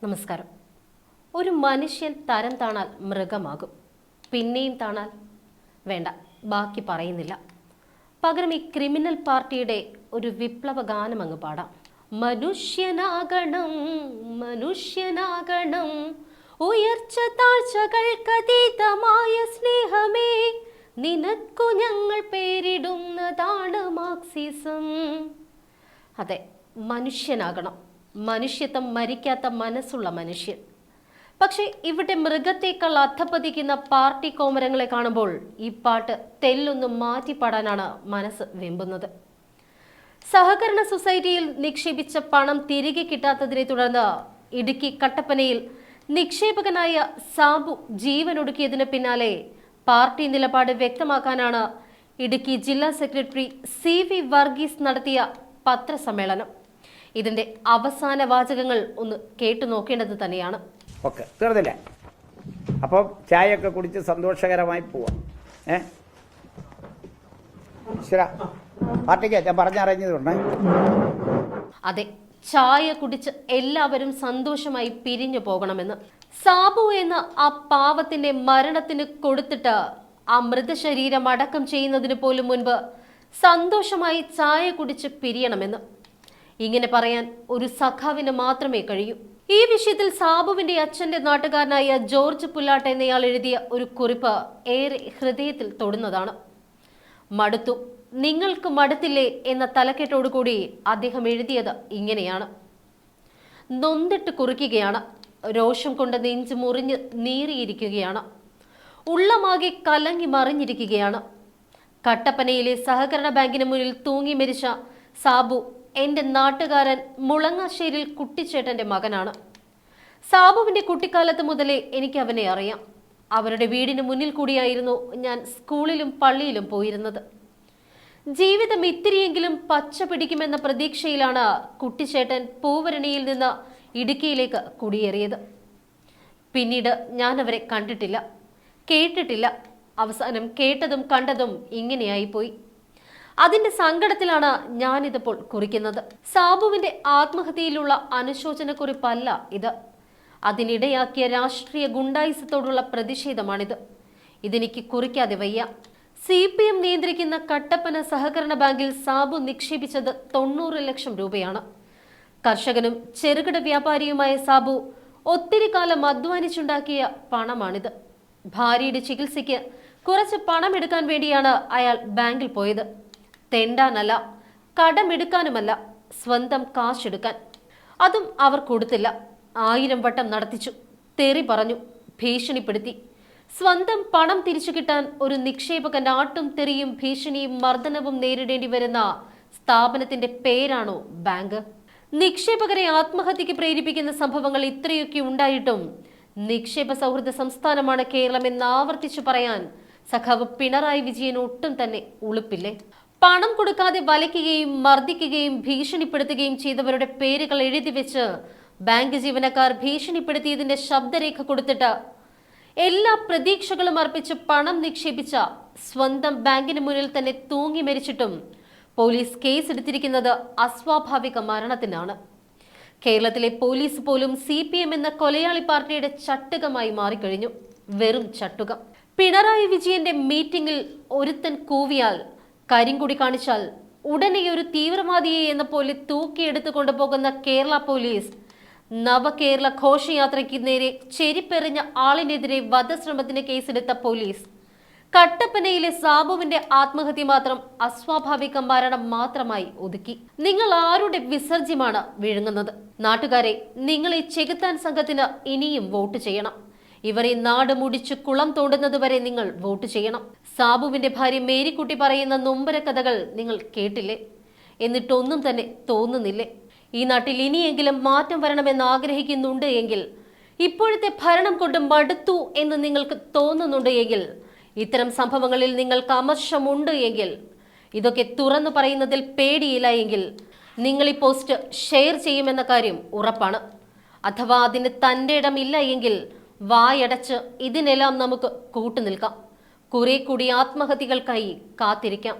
നമസ്കാരം. ഒരു മനുഷ്യൻ തരം താണാൽ മൃഗമാകും. പിന്നെയും താണാൽ വേണ്ട, ബാക്കി പറയുന്നില്ല. പകരം ഈ ക്രിമിനൽ പാർട്ടിയുടെ ഒരു വിപ്ലവ ഗാനം അങ്ങ് പാടാം. മനുഷ്യനാകണം മനുഷ്യനാകണം, ഉയർച്ച താഴ്ചകൾക്കതീതമായ സ്നേഹമേ, നിനക്കു ഞങ്ങൾ പേരിടുന്നതാണ് മാർക്സിസം. അതെ, മനുഷ്യനാകണം. മനുഷ്യത്വം മരിക്കാത്ത മനസ്സുള്ള മനുഷ്യൻ. പക്ഷെ ഇവിടെ മൃഗത്തേക്കാൾ അധപ്പതിക്കുന്ന പാർട്ടി കോമരങ്ങളെ കാണുമ്പോൾ ഈ പാട്ട് തെല്ലൊന്നും മാറ്റിപ്പാടാനാണ് മനസ്സ് വെമ്പുന്നത്. സഹകരണ സൊസൈറ്റിയിൽ നിക്ഷേപിച്ച പണം തിരികെ കിട്ടാത്തതിനെ തുടർന്ന് ഇടുക്കി കട്ടപ്പനയിൽ നിക്ഷേപകനായ സാബു ജീവനൊടുക്കിയതിന് പിന്നാലെ പാർട്ടി നിലപാട് വ്യക്തമാക്കാനാണ് ഇടുക്കി ജില്ലാ സെക്രട്ടറി CV വർഗീസ് നടത്തിയ പത്രസമ്മേളനം. ഇതിന്റെ അവസാന വാചകങ്ങൾ ഒന്ന് കേട്ടു നോക്കേണ്ടത് തന്നെയാണ്. ഓക്കെ, തീർന്നില്ല. അപ്പം ചായയൊക്കെ കുടിച്ച് സന്തോഷകരമായി പോവാം. പാർട്ടിക്ക് ഞാൻ പറഞ്ഞറിഞ്ഞതുകൊണ്ട് അതെ, ചായ കുടിച്ച് എല്ലാവരും സന്തോഷമായി പിരിഞ്ഞു പോകണമെന്ന്. സാബു എന്ന ആ പാവത്തിന്റെ മരണത്തിന് കൊടുത്തിട്ട് ആ മൃതശരീരം അടക്കം ചെയ്യുന്നതിന് പോലും മുൻപ് സന്തോഷമായി ചായ കുടിച്ച് പിരിയണമെന്ന്. ഇങ്ങനെ പറയാൻ ഒരു സഖാവിന് മാത്രമേ കഴിയൂ. ഈ വിഷയത്തിൽ സാബുവിന്റെ അച്ഛന്റെ നാട്ടുകാരനായ ജോർജ് പുല്ലാട്ട് എന്നയാൾ എഴുതിയ ഒരു കുറിപ്പ് ഏറെ ഹൃദയത്തിൽ തൊടുന്നതാണ്. മടുത്തു, നിങ്ങൾക്ക് മടുത്തില്ലേ എന്ന തലക്കെട്ടോടുകൂടി അദ്ദേഹം എഴുതിയത് ഇങ്ങനെയാണ്. നൊന്തിട്ട് കുറിക്കുകയാണ്, രോഷം കൊണ്ട് നെഞ്ചു മുറിഞ്ഞ് നീറിയിരിക്കുകയാണ്, ഉള്ളമാകെ കലങ്ങി മറിഞ്ഞിരിക്കുകയാണ്. കട്ടപ്പനയിലെ സഹകരണ ബാങ്കിന് മുന്നിൽ തൂങ്ങി മരിച്ച സാബു എന്റെ നാട്ടുകാരൻ മുളങ്ങാശ്ശേരിൽ കുട്ടിച്ചേട്ടന്റെ മകനാണ്. സാബുവിന്റെ കുട്ടിക്കാലത്ത് മുതലേ എനിക്ക് അവനെ അറിയാം. അവരുടെ വീടിന് മുന്നിൽ കൂടിയായിരുന്നു ഞാൻ സ്കൂളിലും പള്ളിയിലും പോയിരുന്നത്. ജീവിതം ഇത്തിരിയെങ്കിലും പച്ച പിടിക്കുമെന്ന പ്രതീക്ഷയിലാണ് കുട്ടിച്ചേട്ടൻ പൂവരണിയിൽ നിന്ന് ഇടുക്കിയിലേക്ക് കുടിയേറിയത്. പിന്നീട് ഞാൻ അവരെ കണ്ടിട്ടില്ല, കേട്ടിട്ടില്ല. അവസാനം കേട്ടതും കണ്ടതും ഇങ്ങനെയായിപ്പോയി. അതിന്റെ സങ്കടത്തിലാണ് ഞാനിതിപ്പോൾ കുറിക്കുന്നത്. സാബുവിന്റെ ആത്മഹത്യയിലുള്ള അനുശോചനക്കുറിപ്പല്ല ഇത്. അതിനിടയാക്കിയ രാഷ്ട്രീയ ഗുണ്ടായിസത്തോടുള്ള പ്രതിഷേധമാണിത്. ഇതെനിക്ക് കുറിക്കാതെ വയ്യ. CPM നിയന്ത്രിക്കുന്ന കട്ടപ്പന സഹകരണ ബാങ്കിൽ സാബു നിക്ഷേപിച്ചത് 90 ലക്ഷം രൂപയാണ്. കർഷകനും ചെറുകിട വ്യാപാരിയുമായ സാബു ഒത്തിരി കാലം അധ്വാനിച്ചുണ്ടാക്കിയ പണമാണിത്. ഭാര്യയുടെ ചികിത്സയ്ക്ക് കുറച്ച് പണമെടുക്കാൻ വേണ്ടിയാണ് അയാൾ ബാങ്കിൽ പോയത്. തെണ്ടാനല്ല, കടമെടുക്കാനുമല്ല, സ്വന്തം കാശെടുക്കാൻ. അതും അവർ കൊടുത്തില്ല. 1000 വട്ടം നടത്തിച്ചു, തെറി പറഞ്ഞു, ഭീഷണിപ്പെടുത്തി. സ്വന്തം പണം തിരിച്ചു കിട്ടാൻ ഒരു നിക്ഷേപകൻ ആട്ടും തെറിയും ഭീഷണിയും മർദ്ദനവും നേരിടേണ്ടി വരുന്ന സ്ഥാപനത്തിന്റെ പേരാണോ ബാങ്ക്? നിക്ഷേപകരെ ആത്മഹത്യക്ക് പ്രേരിപ്പിക്കുന്ന സംഭവങ്ങൾ ഇത്രയൊക്കെ ഉണ്ടായിട്ടും നിക്ഷേപ സൗഹൃദ സംസ്ഥാനമാണ് കേരളം എന്ന് ആവർത്തിച്ചു പറയാൻ സഖാവ് പിണറായി വിജയൻ ഒട്ടും തന്നെ ഉളുപ്പില്ലേ? പണം കൊടുക്കാതെ വലയ്ക്കുകയും മർദ്ദിക്കുകയും ഭീഷണിപ്പെടുത്തുകയും ചെയ്തവരുടെ പേരുകൾ എഴുതി വെച്ച് ബാങ്ക് ജീവനക്കാർ ഭീഷണിപ്പെടുത്തിയതിന്റെ ശബ്ദരേഖ കൊടുത്തിട്ട് എല്ലാ പ്രതീക്ഷകളും അർപ്പിച്ച് പണം നിക്ഷേപിച്ച സ്വന്തം ബാങ്കിന് മുന്നിൽ തന്നെ തൂങ്ങി മരിച്ചിട്ടും പോലീസ് കേസെടുത്തിരിക്കുന്നത് അസ്വാഭാവിക മരണത്തിനാണ്. കേരളത്തിലെ പോലീസ് പോലും CPM എന്ന കൊലയാളി പാർട്ടിയുടെ ചട്ടുകമായി മാറിക്കഴിഞ്ഞു. വെറും ചട്ടുകം. പിണറായി വിജയന്റെ മീറ്റിംഗിൽ ഒരുത്തൻ കൂവിയാൽ, കരിങ്കുടി കാണിച്ചാൽ ഉടനെ ഒരു തീവ്രവാദിയെ എന്ന പോലെ തൂക്കിയെടുത്തു കൊണ്ടുപോകുന്ന കേരള പോലീസ് നവകേരള ഘോഷയാത്രയ്ക്ക് നേരെ ചെരിപ്പെറിഞ്ഞ ആളിനെതിരെ വധശ്രമത്തിന് കേസെടുത്ത പോലീസ് കട്ടപ്പനയിലെ സാബുവിന്റെ ആത്മഹത്യ മാത്രം അസ്വാഭാവിക മരണം മാത്രമായി ഒതുക്കി. നിങ്ങൾ ആരുടെ വിസർജ്യമാണ് വിഴുങ്ങുന്നത്? നാട്ടുകാരെ, നിങ്ങളെ ചെകുത്താൻ സംഘത്തിന് ഇനിയും വോട്ട് ചെയ്യണം. ഇവരെ നാട് മുടിച്ച് കുളം തോണ്ടുന്നത് വരെ നിങ്ങൾ വോട്ട് ചെയ്യണം. സാബുവിന്റെ ഭാര്യ മേരിക്കുട്ടി പറയുന്ന നൊമ്പര കഥകൾ നിങ്ങൾ കേട്ടില്ലേ? എന്നിട്ടൊന്നും തന്നെ തോന്നുന്നില്ലേ? ഈ നാട്ടിൽ ഇനിയെങ്കിലും മാറ്റം വരണമെന്ന് ആഗ്രഹിക്കുന്നുണ്ട് എങ്കിൽ, ഇപ്പോഴത്തെ ഭരണം കൊണ്ട് മടുത്തു എന്ന് നിങ്ങൾക്ക് തോന്നുന്നുണ്ട് എങ്കിൽ, ഇത്തരം സംഭവങ്ങളിൽ നിങ്ങൾക്ക് അമർഷമുണ്ട് എങ്കിൽ, ഇതൊക്കെ തുറന്നു പറയുന്നതിൽ പേടിയില്ല എങ്കിൽ നിങ്ങൾ ഈ പോസ്റ്റ് ഷെയർ ചെയ്യുമെന്ന കാര്യം ഉറപ്പാണ്. അഥവാ അതിന് തന്റെ ഇടമില്ല എങ്കിൽ വായടച്ച് ഇതിനെല്ലാം നമുക്ക് കൂട്ടുനിൽക്കാം. കുറെ കൂടി ആത്മഹത്യകൾക്കായി കാത്തിരിക്കാം.